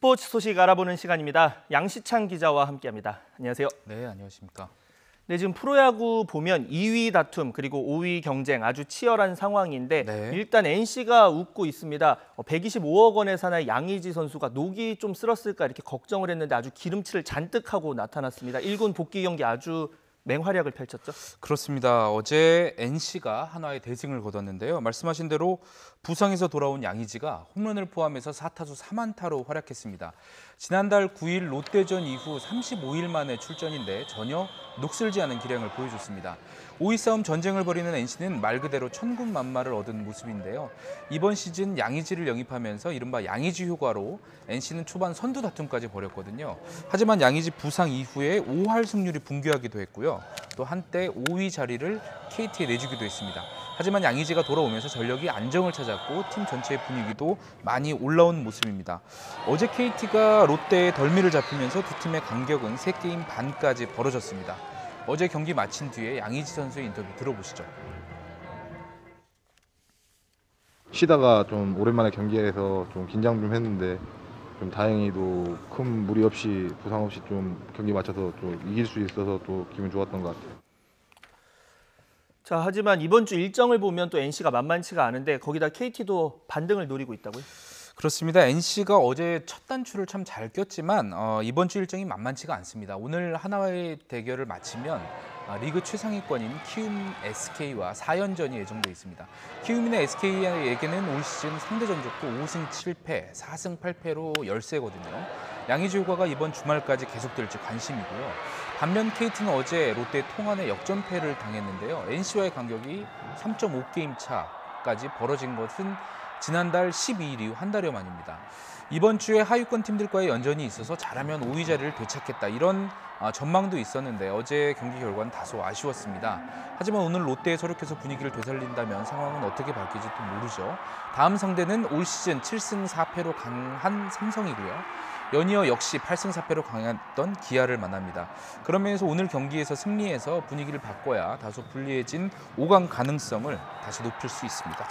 스포츠 소식 알아보는 시간입니다. 양시창 기자와 함께합니다. 안녕하세요. 네, 안녕하십니까. 네, 지금 프로야구 보면 2위 다툼 그리고 5위 경쟁 아주 치열한 상황인데 네. 일단 NC가 웃고 있습니다. 125억 원에 사나이 양의지 선수가 녹이 좀 쓸었을까 이렇게 걱정을 했는데 아주 기름칠을 잔뜩 하고 나타났습니다. 1군 복귀 경기 아주 맹활약을 펼쳤죠. 그렇습니다. 어제 NC가 한화에 대승을 거뒀는데요. 말씀하신 대로 부상에서 돌아온 양의지가 홈런을 포함해서 4타수 4안타로 활약했습니다. 지난달 9일 롯데전 이후 35일 만에 출전인데 전혀 녹슬지 않은 기량을 보여줬습니다. 5위 싸움 전쟁을 벌이는 NC는 말 그대로 천군만마를 얻은 모습인데요. 이번 시즌 양의지를 영입하면서 이른바 양의지 효과로 NC는 초반 선두 다툼까지 벌였거든요. 하지만 양의지 부상 이후에 5할 승률이 붕괴하기도 했고요. 또 한때 5위 자리를 KT에 내주기도 했습니다. 하지만 양의지가 돌아오면서 전력이 안정을 찾았고 팀 전체의 분위기도 많이 올라온 모습입니다. 어제 KT가 롯데에 덜미를 잡히면서 두 팀의 간격은 3게임 반까지 벌어졌습니다. 어제 경기 마친 뒤에 양의지 선수의 인터뷰 들어보시죠. 쉬다가 좀 오랜만에 경기에서 좀 긴장 좀 했는데 좀 다행히도 큰 무리 없이 부상 없이 좀 경기 마쳐서 좀 이길 수 있어서 또 기분 좋았던 것 같아요. 자, 하지만 이번 주 일정을 보면 또 NC가 만만치가 않은데 거기다 KT도 반등을 노리고 있다고요? 그렇습니다. NC가 어제 첫 단추를 참 잘 꼈지만 이번 주 일정이 만만치가 않습니다. 오늘 하나와의 대결을 마치면 리그 최상위권인 키움 SK와 4연전이 예정돼 있습니다. 키움이나 SK에게는 올 시즌 상대 전적도 5승 7패, 4승 8패로 열세거든요. 양의지 효과가 이번 주말까지 계속될지 관심이고요. 반면 KT는 어제 롯데 통안에 역전패를 당했는데요. NC와의 간격이 3.5게임 차까지 벌어진 것은 지난달 12일 이후 한 달여 만입니다. 이번 주에 하위권 팀들과의 연전이 있어서 잘하면 5위 자리를 되찾겠다 이런 전망도 있었는데 어제 경기 결과는 다소 아쉬웠습니다. 하지만 오늘 롯데에 소력해서 분위기를 되살린다면 상황은 어떻게 바뀔지 또 모르죠. 다음 상대는 올 시즌 7승 4패로 강한 삼성이고요. 연이어 역시 8승 4패로 강했던 기아를 만납니다. 그런 면에서 오늘 경기에서 승리해서 분위기를 바꿔야 다소 불리해진 5강 가능성을 다시 높일 수 있습니다.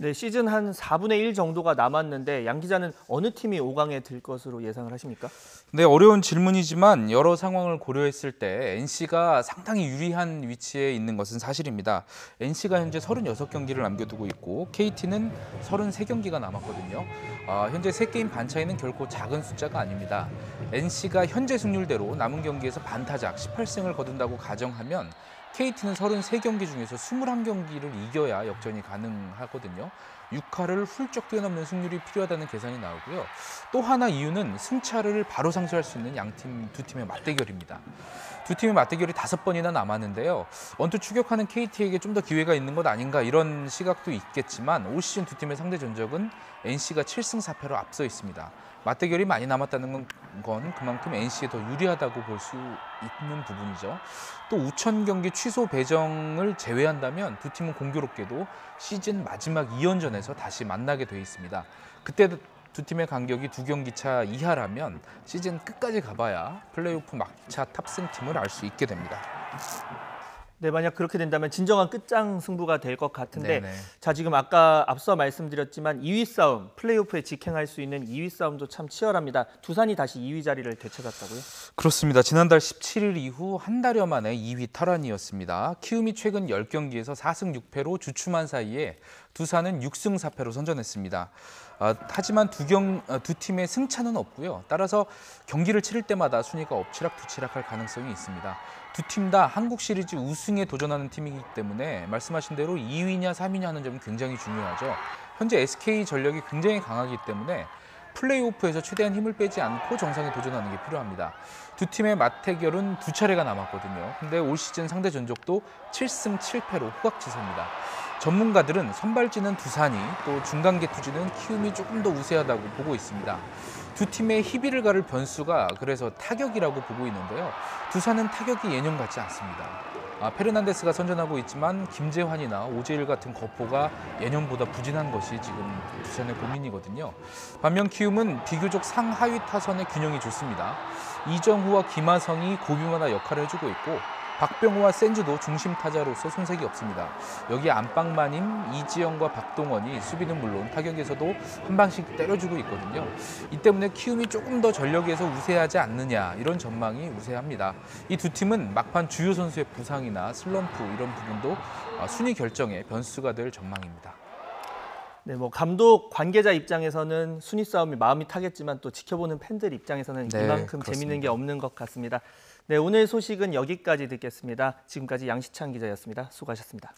네, 시즌 한 4분의 1 정도가 남았는데 양 기자는 어느 팀이 5강에 들 것으로 예상을 하십니까? 네, 어려운 질문이지만 여러 상황을 고려했을 때 NC가 상당히 유리한 위치에 있는 것은 사실입니다. NC가 현재 36경기를 남겨두고 있고 KT는 33경기가 남았거든요. 현재 3게임 반 차이는 결코 작은 숫자가 아닙니다. NC가 현재 승률대로 남은 경기에서 반타작 18승을 거둔다고 가정하면 KT는 33경기 중에서 21경기를 이겨야 역전이 가능하거든요. 6할을 훌쩍 뛰어넘는 승률이 필요하다는 계산이 나오고요. 또 하나 이유는 승차를 바로 상쇄할 수 있는 두 팀의 맞대결입니다. 두 팀의 맞대결이 5번이나 남았는데요. 언뜻 추격하는 KT에게 좀 더 기회가 있는 것 아닌가 이런 시각도 있겠지만 올 시즌 두 팀의 상대 전적은 NC가 7승 4패로 앞서 있습니다. 맞대결이 많이 남았다는 건 그만큼 NC에 더 유리하다고 볼 수 있는 부분이죠. 또 우천 경기 취소 배정을 제외한다면 두 팀은 공교롭게도 시즌 마지막 2연전에서 다시 만나게 돼 있습니다. 그때 두 팀의 간격이 2경기 차 이하라면 시즌 끝까지 가봐야 플레이오프 막차 탑승팀을 알 수 있게 됩니다. 네, 만약 그렇게 된다면 진정한 끝장 승부가 될 것 같은데 네네. 자, 지금 아까 앞서 말씀드렸지만 2위 싸움, 플레이오프에 직행할 수 있는 2위 싸움도 참 치열합니다. 두산이 다시 2위 자리를 되찾았다고요? 그렇습니다. 지난달 17일 이후 한 달여 만에 2위 탈환이었습니다. 키움이 최근 10경기에서 4승 6패로 주춤한 사이에 두산은 6승 4패로 선전했습니다. 하지만 두 팀의 승차는 없고요. 따라서 경기를 치를 때마다 순위가 엎치락뒤치락할 가능성이 있습니다. 두 팀 다 한국 시리즈 우승에 도전하는 팀이기 때문에 말씀하신 대로 2위냐 3위냐 하는 점이 굉장히 중요하죠. 현재 SK 전력이 굉장히 강하기 때문에 플레이오프에서 최대한 힘을 빼지 않고 정상에 도전하는 게 필요합니다. 두 팀의 맞대결은 2차례가 남았거든요. 근데 올 시즌 상대 전적도 7승 7패로 호각지세입니다. 전문가들은 선발진은 두산이 또 중간계 투지는 키움이 조금 더 우세하다고 보고 있습니다. 두 팀의 희비를 가를 변수가 그래서 타격이라고 보고 있는데요. 두산은 타격이 예년 같지 않습니다. 페르난데스가 선전하고 있지만 김재환이나 오재일 같은 거포가 예년보다 부진한 것이 지금 두산의 고민이거든요. 반면 키움은 비교적 상하위 타선의 균형이 좋습니다. 이정후와 김하성이 고비마다 역할을 해주고 있고 박병호와 센즈도 중심 타자로서 손색이 없습니다. 여기 안방마님, 이지영과 박동원이 수비는 물론 타격에서도 한 방씩 때려주고 있거든요. 이 때문에 키움이 조금 더 전력에서 우세하지 않느냐 이런 전망이 우세합니다. 이 두 팀은 막판 주요 선수의 부상이나 슬럼프 이런 부분도 순위 결정에 변수가 될 전망입니다. 네, 뭐 감독 관계자 입장에서는 순위 싸움이 마음이 타겠지만 또 지켜보는 팬들 입장에서는 네, 이만큼 그렇습니다. 재밌는 게 없는 것 같습니다. 네, 오늘 소식은 여기까지 듣겠습니다. 지금까지 양시찬 기자였습니다. 수고하셨습니다.